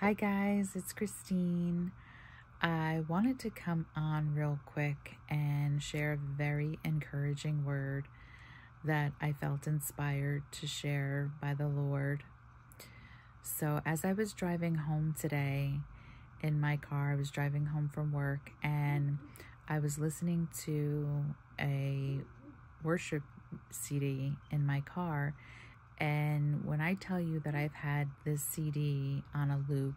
Hi guys, it's Christine. I wanted to come on real quick and share a very encouraging word that I felt inspired to share by the Lord. So as I was driving home today in my car, I was driving home from work and I was listening to a worship CD in my car. And when I tell you that I've had this CD on a loop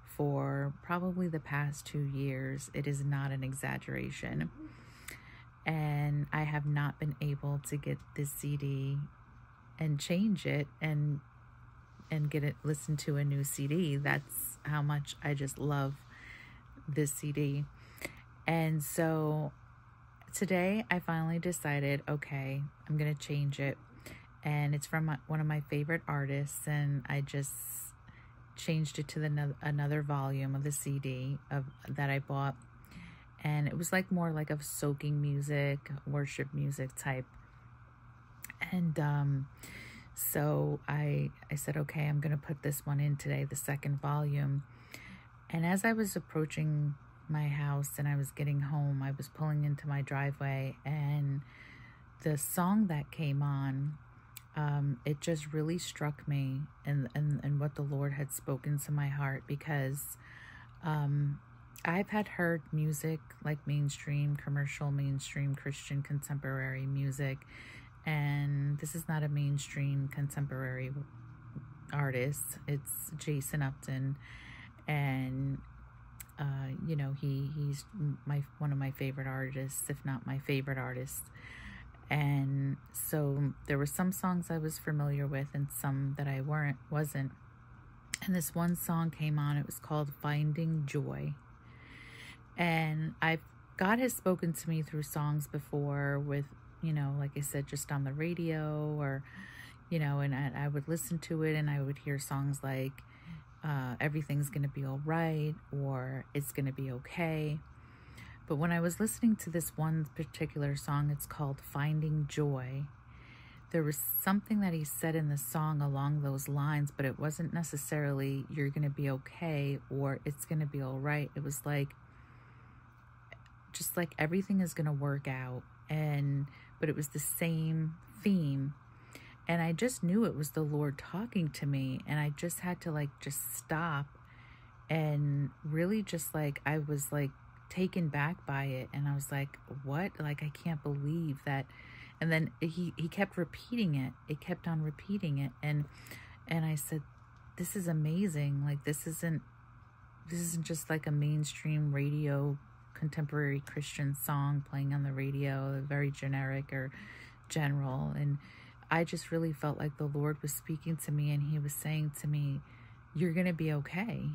for probably the past 2 years, it is not an exaggeration. And I have not been able to get this CD and change it and get it listened to a new CD. That's how much I just love this CD. And so today I finally decided, okay, I'm going to change it. And it's from one of my favorite artists, and I just changed it to another volume of the CD that I bought, and it was like more like of soaking music, worship music type. And so I said, okay, I'm gonna put this one in today, the second volume. And as I was approaching my house and I was getting home, I was pulling into my driveway, and the song that came on, it just really struck me and what the Lord had spoken to my heart, because I've had heard music like mainstream, commercial, mainstream, Christian, contemporary music, and this is not a mainstream contemporary artist. It's Jason Upton, and you know, he's one of my favorite artists, if not my favorite artist. And so there were some songs I was familiar with and some that I wasn't. And this one song came on. It was called Finding Joy. And God has spoken to me through songs before with, you know, like I said, just on the radio, or, you know, and I would listen to it and I would hear songs like everything's going to be all right, or it's going to be okay. But when I was listening to this one particular song, it's called Finding Joy, there was something that he said in the song along those lines, but it wasn't necessarily you're going to be okay or it's going to be all right. It was like, just like everything is going to work out. But it was the same theme. And I just knew it was the Lord talking to me. And I just had to just stop and really just I was taken back by it, and I was like, what? I can't believe that. And then he kept repeating it. It kept on repeating it, and I said, this is amazing. This isn't just like a mainstream radio contemporary Christian song playing on the radio, very generic or general. And I just really felt like the Lord was speaking to me, and he was saying to me, you're gonna be okay.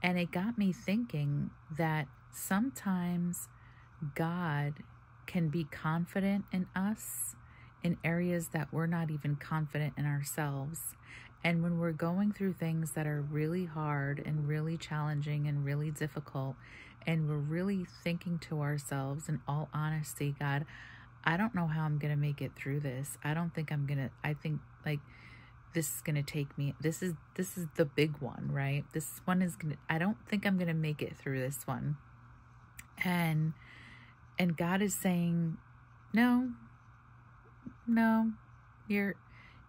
And it got me thinking that sometimes God can be confident in us in areas that we're not even confident in ourselves. And when we're going through things that are really hard and really challenging and really difficult, and we're really thinking to ourselves, in all honesty, God, I don't know how I'm going to make it through this. I think this is going to take me, this is the big one, right? This one is going to, I don't think I'm going to make it through this one. And God is saying, no, you're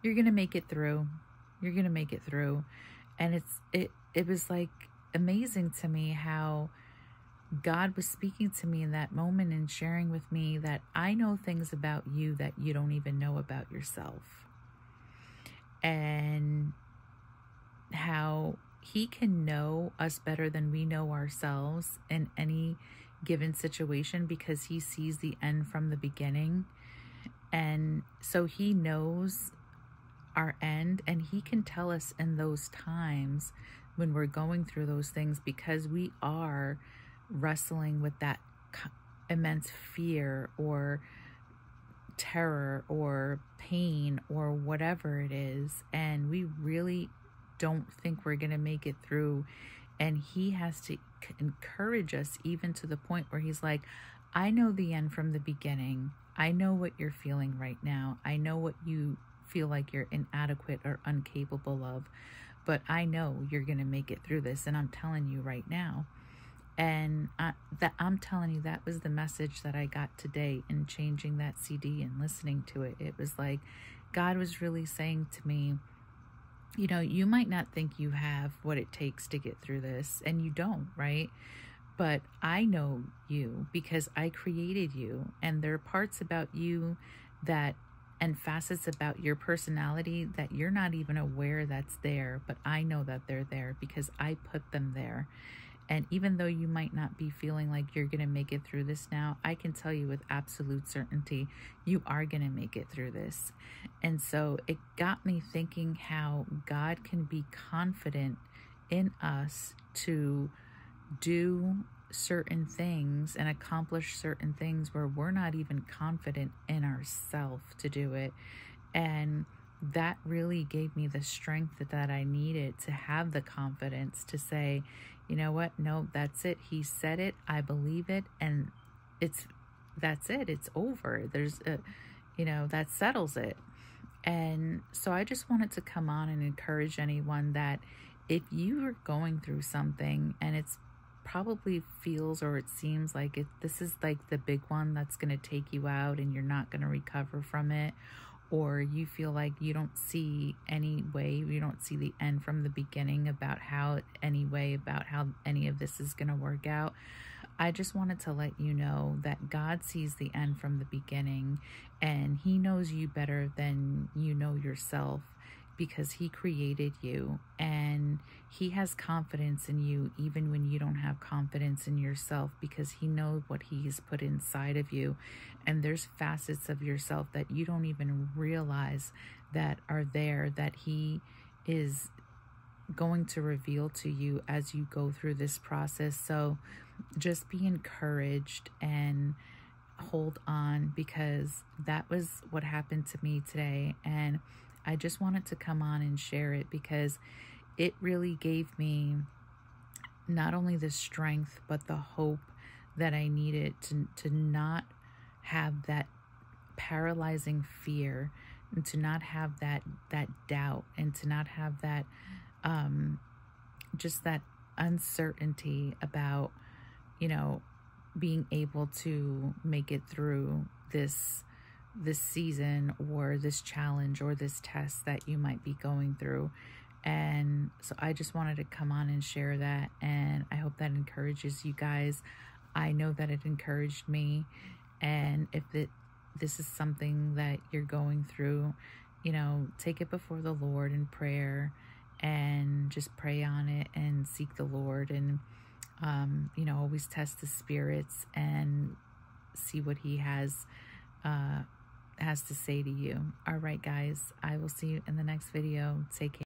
going to make it through. You're going to make it through. And it was amazing to me how God was speaking to me in that moment and sharing with me that I know things about you that you don't even know about yourself. And how he can know us better than we know ourselves in any given situation, because he sees the end from the beginning. And so he knows our end, and he can tell us in those times when we're going through those things, because we are wrestling with that immense fear or terror or pain or whatever it is, and we really don't think we're going to make it through. And he has to encourage us, even to the point where he's like, I know the end from the beginning. I know what you're feeling right now. I know what you feel like you're inadequate or incapable of, but I know you're going to make it through this. And I'm telling you right now. And I'm telling you, that was the message that I got today in changing that CD and listening to it. It was like God was really saying to me, you know, you might not think you have what it takes to get through this, and you don't, right? But I know you because I created you, and there are parts about you that and facets about your personality that you're not even aware that's there, but I know that they're there because I put them there. And even though you might not be feeling like you're going to make it through this now, I can tell you with absolute certainty, you are going to make it through this. And so it got me thinking how God can be confident in us to do certain things and accomplish certain things where we're not even confident in ourselves to do it. And that really gave me the strength that I needed to have the confidence to say, you know what? No, that's it. He said it. I believe it. And that's it. It's over. There's a, you know, that settles it. And so I just wanted to come on and encourage anyone that if you are going through something and it's probably feels or it seems like this is like the big one that's going to take you out and you're not going to recover from it, or you feel like you don't see any way, you don't see the end from the beginning about how any of this is going to work out, I just wanted to let you know that God sees the end from the beginning, and He knows you better than you know yourself because He created you, and He has confidence in you even when you don't have confidence in yourself, because He knows what He's put inside of you. And there's facets of yourself that you don't even realize that are there, that He is going to reveal to you as you go through this process. So just be encouraged and hold on, because that was what happened to me today. And I just wanted to come on and share it because it really gave me not only the strength, but the hope that I needed to not have that paralyzing fear, and to not have that doubt, and to not have that just that uncertainty about, you know, being able to make it through this season or this challenge or this test that you might be going through. And so I just wanted to come on and share that, and I hope that encourages you guys. I know that it encouraged me, and if this is something that you're going through, you know, take it before the Lord in prayer and just pray on it and seek the Lord, and you know, always test the spirits and see what He has to say to you. All right, guys, I will see you in the next video. Take care.